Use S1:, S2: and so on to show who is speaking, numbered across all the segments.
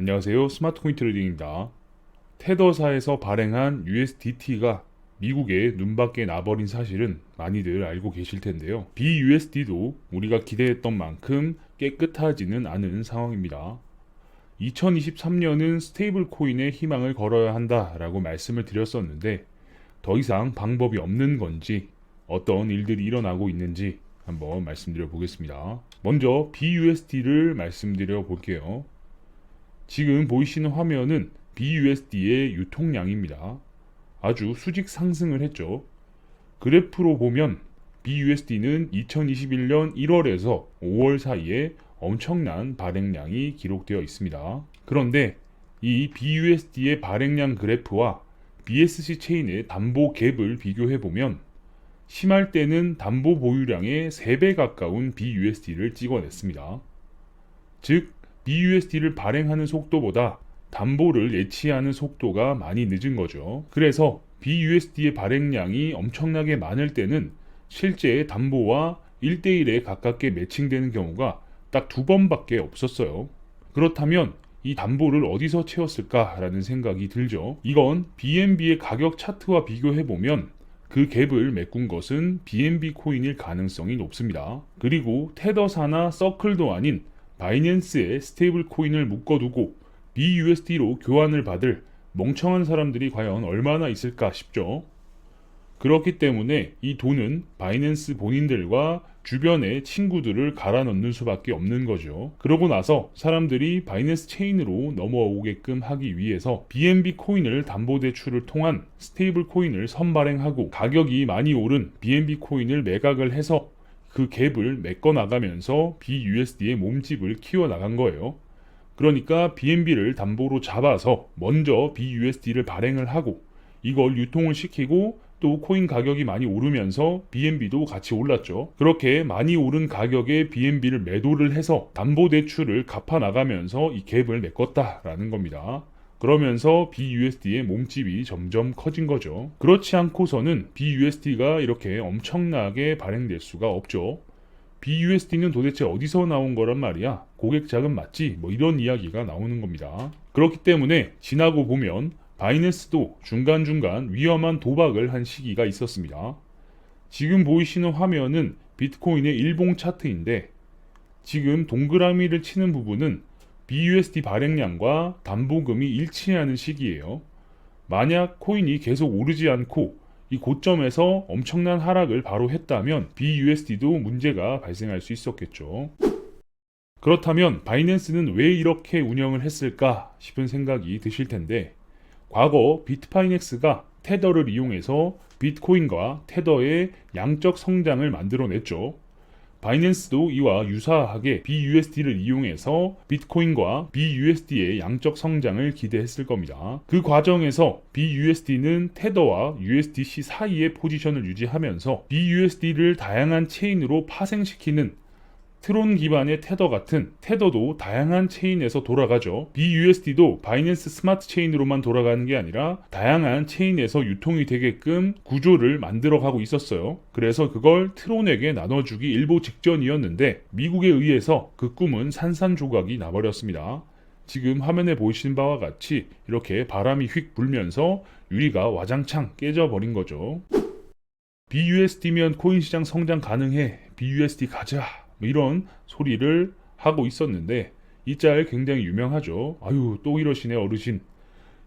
S1: 안녕하세요. 스마트코인 트레이딩입니다. 테더사에서 발행한 USDT가 미국에 눈밖에 나버린 사실은 많이들 알고 계실 텐데요. BUSD도 우리가 기대했던 만큼 깨끗하지는 않은 상황입니다. 2023년은 스테이블 코인에 희망을 걸어야 한다라고 말씀을 드렸었는데 더 이상 방법이 없는 건지 어떤 일들이 일어나고 있는지 한번 말씀드려 보겠습니다. 먼저 BUSD를 말씀드려 볼게요. 지금 보이시는 화면은 BUSD의 유통량입니다. 아주 수직 상승을 했죠. 그래프로 보면 BUSD는 2021년 1월에서 5월 사이에 엄청난 발행량이 기록되어 있습니다. 그런데 이 BUSD의 발행량 그래프와 BSC 체인의 담보 갭을 비교해 보면 심할 때는 담보 보유량의 3배 가까운 BUSD를 찍어냈습니다. 즉 BUSD를 발행하는 속도보다 담보를 예치하는 속도가 많이 늦은 거죠. 그래서 BUSD의 발행량이 엄청나게 많을 때는 실제 담보와 1대1에 가깝게 매칭되는 경우가 딱 2번밖에 없었어요. 그렇다면 이 담보를 어디서 채웠을까라는 생각이 들죠. 이건 BNB의 가격 차트와 비교해보면 그 갭을 메꾼 것은 BNB 코인일 가능성이 높습니다. 그리고 테더사나 서클도 아닌 바이낸스에 스테이블 코인을 묶어두고 BUSD로 교환을 받을 멍청한 사람들이 과연 얼마나 있을까 싶죠. 그렇기 때문에 이 돈은 바이낸스 본인들과 주변의 친구들을 갈아 넣는 수밖에 없는 거죠. 그러고 나서 사람들이 바이낸스 체인으로 넘어오게끔 하기 위해서 BNB 코인을 담보대출을 통한 스테이블 코인을 선발행하고 가격이 많이 오른 BNB 코인을 매각을 해서 그 갭을 메꿔 나가면서 BUSD의 몸집을 키워 나간 거예요. 그러니까 BNB를 담보로 잡아서 먼저 BUSD를 발행을 하고 이걸 유통을 시키고 또 코인 가격이 많이 오르면서 BNB도 같이 올랐죠. 그렇게 많이 오른 가격에 BNB를 매도를 해서 담보대출을 갚아 나가면서 이 갭을 메꿨다라는 겁니다. 그러면서 BUSD의 몸집이 점점 커진 거죠. 그렇지 않고서는 BUSD가 이렇게 엄청나게 발행될 수가 없죠. BUSD는 도대체 어디서 나온 거란 말이야? 고객 자금 맞지? 뭐 이런 이야기가 나오는 겁니다. 그렇기 때문에 지나고 보면 바이낸스도 중간중간 위험한 도박을 한 시기가 있었습니다. 지금 보이시는 화면은 비트코인의 일봉 차트인데 지금 동그라미를 치는 부분은 BUSD 발행량과 담보금이 일치하는 시기예요. 만약 코인이 계속 오르지 않고 이 고점에서 엄청난 하락을 바로 했다면 BUSD도 문제가 발생할 수 있었겠죠. 그렇다면 바이낸스는 왜 이렇게 운영을 했을까 싶은 생각이 드실 텐데 과거 비트파이넥스가 테더를 이용해서 비트코인과 테더의 양적 성장을 만들어냈죠. 바이낸스도 이와 유사하게 BUSD를 이용해서 비트코인과 BUSD의 양적 성장을 기대했을 겁니다. 그 과정에서 BUSD는 테더와 USDC 사이의 포지션을 유지하면서 BUSD를 다양한 체인으로 파생시키는 트론 기반의 테더 같은 테더도 다양한 체인에서 돌아가죠. BUSD도 바이낸스 스마트 체인으로만 돌아가는 게 아니라 다양한 체인에서 유통이 되게끔 구조를 만들어가고 있었어요. 그래서 그걸 트론에게 나눠주기 일보 직전이었는데 미국에 의해서 그 꿈은 산산조각이 나버렸습니다. 지금 화면에 보이시는 바와 같이 이렇게 바람이 휙 불면서 유리가 와장창 깨져버린 거죠. BUSD면 코인 시장 성장 가능해. BUSD 가자. 이런 소리를 하고 있었는데 이 짤 굉장히 유명하죠. 아유 또 이러시네 어르신.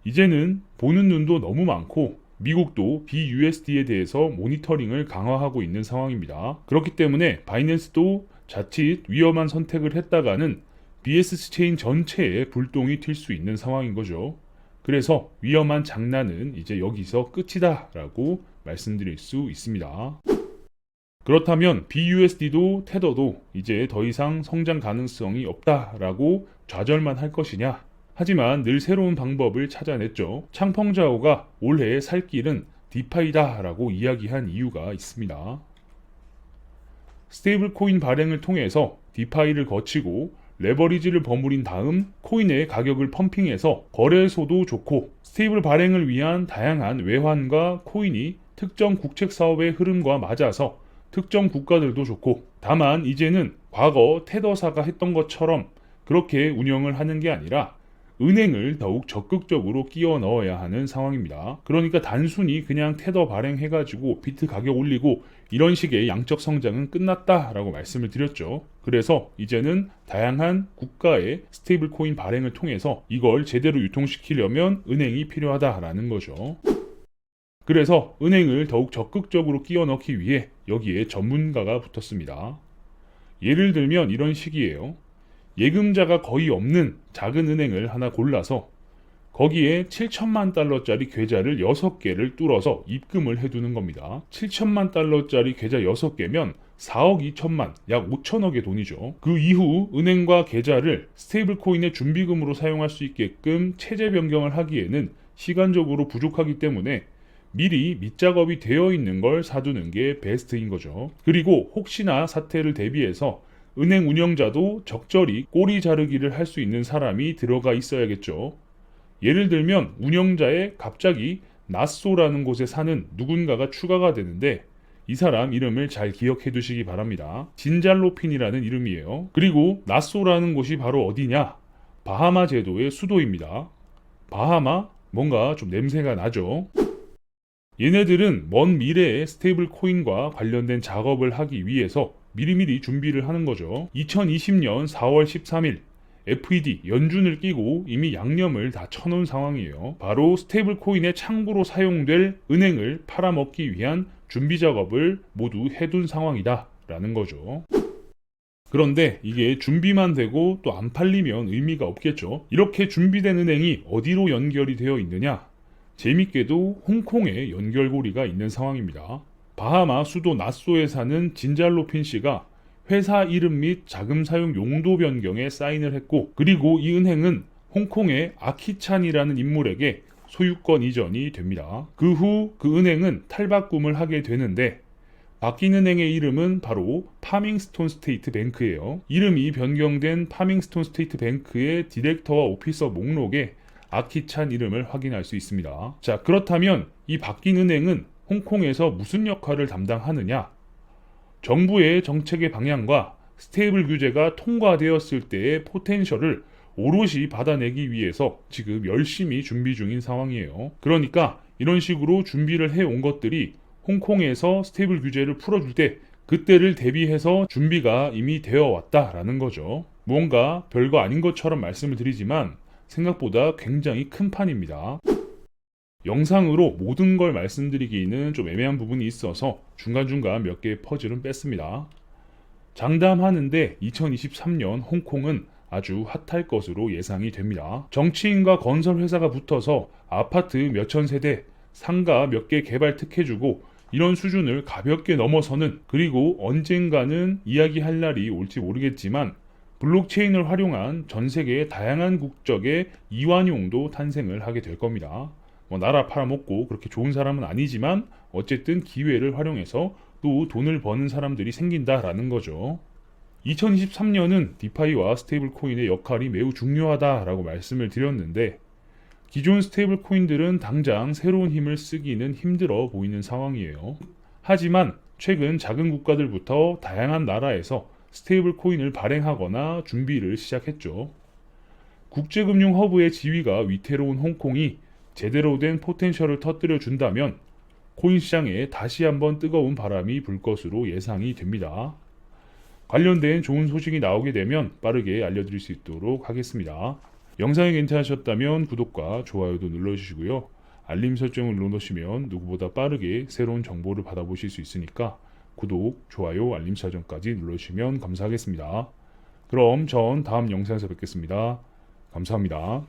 S1: 이제는 보는 눈도 너무 많고 미국도 BUSD에 대해서 모니터링을 강화하고 있는 상황입니다. 그렇기 때문에 바이낸스도 자칫 위험한 선택을 했다가는 BSC 체인 전체에 불똥이 튈 수 있는 상황인 거죠. 그래서 위험한 장난은 이제 여기서 끝이다 라고 말씀드릴 수 있습니다. 그렇다면 BUSD도 테더도 이제 더 이상 성장 가능성이 없다라고 좌절만 할 것이냐? 하지만 늘 새로운 방법을 찾아냈죠. 창펑자오가 올해 살 길은 디파이다라고 이야기한 이유가 있습니다. 스테이블 코인 발행을 통해서 디파이를 거치고 레버리지를 버무린 다음 코인의 가격을 펌핑해서 거래소도 좋고 스테이블 발행을 위한 다양한 외환과 코인이 특정 국책 사업의 흐름과 맞아서 특정 국가들도 좋고 다만 이제는 과거 테더사가 했던 것처럼 그렇게 운영을 하는 게 아니라 은행을 더욱 적극적으로 끼워 넣어야 하는 상황입니다. 그러니까 단순히 그냥 테더 발행해가지고 비트 가격 올리고 이런 식의 양적 성장은 끝났다라고 말씀을 드렸죠. 그래서 이제는 다양한 국가의 스테이블 코인 발행을 통해서 이걸 제대로 유통시키려면 은행이 필요하다라는 거죠. 그래서 은행을 더욱 적극적으로 끼워 넣기 위해 여기에 전문가가 붙었습니다. 예를 들면 이런 식이에요. 예금자가 거의 없는 작은 은행을 하나 골라서 거기에 7천만 달러짜리 계좌를 6개를 뚫어서 입금을 해두는 겁니다. 7천만 달러짜리 계좌 6개면 4억 2천만, 약 5천억의 돈이죠. 그 이후 은행과 계좌를 스테이블 코인의 준비금으로 사용할 수 있게끔 체제 변경을 하기에는 시간적으로 부족하기 때문에 미리 밑작업이 되어 있는 걸 사두는 게 베스트인 거죠. 그리고 혹시나 사태를 대비해서 은행 운영자도 적절히 꼬리 자르기를 할 수 있는 사람이 들어가 있어야겠죠. 예를 들면 운영자에 갑자기 나쏘라는 곳에 사는 누군가가 추가가 되는데 이 사람 이름을 잘 기억해 두시기 바랍니다. 진잘로핀이라는 이름이에요. 그리고 나쏘라는 곳이 바로 어디냐? 바하마 제도의 수도입니다. 바하마? 뭔가 좀 냄새가 나죠? 얘네들은 먼 미래의 스테이블 코인과 관련된 작업을 하기 위해서 미리미리 준비를 하는 거죠. 2020년 4월 13일 FED 연준을 끼고 이미 양념을 다 쳐놓은 상황이에요. 바로 스테이블 코인의 창구로 사용될 은행을 팔아먹기 위한 준비 작업을 모두 해둔 상황이다 라는 거죠. 그런데 이게 준비만 되고 또 안 팔리면 의미가 없겠죠. 이렇게 준비된 은행이 어디로 연결이 되어 있느냐? 재밌게도 홍콩에 연결고리가 있는 상황입니다. 바하마 수도 나쏘에 사는 진잘로핀 씨가 회사 이름 및 자금 사용 용도 변경에 사인을 했고, 그리고 이 은행은 홍콩의 아키찬이라는 인물에게 소유권 이전이 됩니다. 그 후 그 은행은 탈바꿈을 하게 되는데 바뀐 은행의 이름은 바로 파밍스톤 스테이트 뱅크예요. 이름이 변경된 파밍스톤 스테이트 뱅크의 디렉터와 오피서 목록에 아키찬 이름을 확인할 수 있습니다. 자, 그렇다면 이 바뀐 은행은 홍콩에서 무슨 역할을 담당하느냐? 정부의 정책의 방향과 스테이블 규제가 통과되었을 때의 포텐셜을 오롯이 받아내기 위해서 지금 열심히 준비 중인 상황이에요. 그러니까 이런 식으로 준비를 해온 것들이 홍콩에서 스테이블 규제를 풀어줄 때 그때를 대비해서 준비가 이미 되어 왔다라는 거죠. 뭔가 별거 아닌 것처럼 말씀을 드리지만 생각보다 굉장히 큰 판입니다. 영상으로 모든 걸 말씀드리기는 좀 애매한 부분이 있어서 중간중간 몇 개의 퍼즐은 뺐습니다. 장담하는데 2023년 홍콩은 아주 핫할 것으로 예상이 됩니다. 정치인과 건설회사가 붙어서 아파트 몇천 세대, 상가 몇 개 개발 특혜주고 이런 수준을 가볍게 넘어서는, 그리고 언젠가는 이야기할 날이 올지 모르겠지만 블록체인을 활용한 전 세계의 다양한 국적의 이완용도 탄생을 하게 될 겁니다. 나라 팔아먹고 그렇게 좋은 사람은 아니지만 어쨌든 기회를 활용해서 또 돈을 버는 사람들이 생긴다라는 거죠. 2023년은 디파이와 스테이블 코인의 역할이 매우 중요하다라고 말씀을 드렸는데 기존 스테이블 코인들은 당장 새로운 힘을 쓰기는 힘들어 보이는 상황이에요. 하지만 최근 작은 국가들부터 다양한 나라에서 스테이블 코인을 발행하거나 준비를 시작했죠. 국제금융 허브의 지위가 위태로운 홍콩이 제대로 된 포텐셜을 터뜨려 준다면 코인 시장에 다시 한번 뜨거운 바람이 불 것으로 예상이 됩니다. 관련된 좋은 소식이 나오게 되면 빠르게 알려드릴 수 있도록 하겠습니다. 영상이 괜찮으셨다면 구독과 좋아요도 눌러주시고요. 알림 설정을 눌러놓으시면 누구보다 빠르게 새로운 정보를 받아보실 수 있으니까 구독, 좋아요, 알림 설정까지 눌러주시면 감사하겠습니다. 그럼 전 다음 영상에서 뵙겠습니다. 감사합니다.